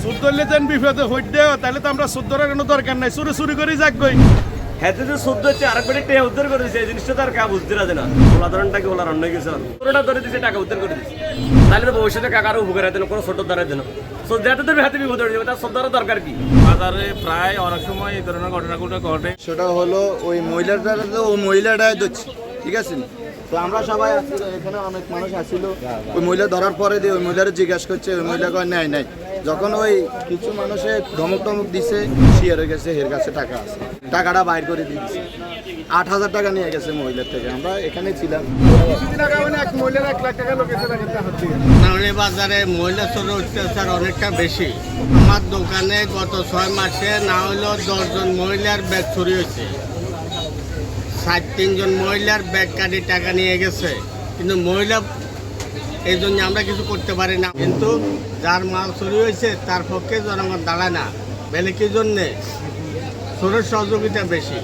সুদ ধরলে যেন বিপদে হইট দেও তাহলে তো আমরা সুদ ধরার কোনো দরকার নাই, চুরি চুরি করে যাক গই। হ্যাঁ যে শুদ্ধ হচ্ছে আরেকবারে টেয়া উদ্ধার করে দিচ্ছে, এই জিনিসটা তার কা বুঝতে রাজে না। ওলা ধরনটাকে ওলা রান্না গেছে পুরোটা ধরে দিচ্ছে, টাকা উদ্ধার করে দিচ্ছে। তাহলে তো ভবিষ্যতে কাকারও উপকার হয় কোনো ছোট দ্বারের জন্য। সো যাতে তোর হাতে বিপদ হয়ে যাবে, তার সব দ্বারা দরকার কি? বাজারে প্রায় অনেক সময় এই ধরনের ঘটনাগুলো ঘটে। সেটা হলো ওই মহিলাটা, তো ওই মহিলাটাই ধরছে, ঠিক আছে। তো আমরা সবাই আসছিল, এখানে অনেক মানুষ আসছিল। ওই মহিলা ধরার পরে দিয়ে ওই মহিলারা জিজ্ঞাসা করছে, ওই মহিলা কয় নাই নাই। যখন ওই কিছু মানুষে ধমক টমক দিছে, শিয়ারের কাছে এর কাছে টাকা আছে, টাকাটা বাইর করে দিয়ে দিচ্ছে। 8,000 টাকা নিয়ে গেছে মহিলার থেকে। আমরা এখানে ছিলাম। নাউনি বাজারে মহিলা চোরের অত্যাচার অনেকটা বেশি। আমার দোকানে গত 6 মাসে না হলেও 10 জন মহিলার ব্যাগ চুরি হয়েছে। 3 জন মহিলার ব্যাগ কাটি টাকা নিয়ে গেছে, কিন্তু মহিলা এই জন্য আমরা কিছু করতে পারি না। কিন্তু যার মাল চুরি হয়েছে তার পক্ষে জনগণ দাঁড়ায় না, বেলে কি জন্যে? চোরের সহযোগিতা বেশি।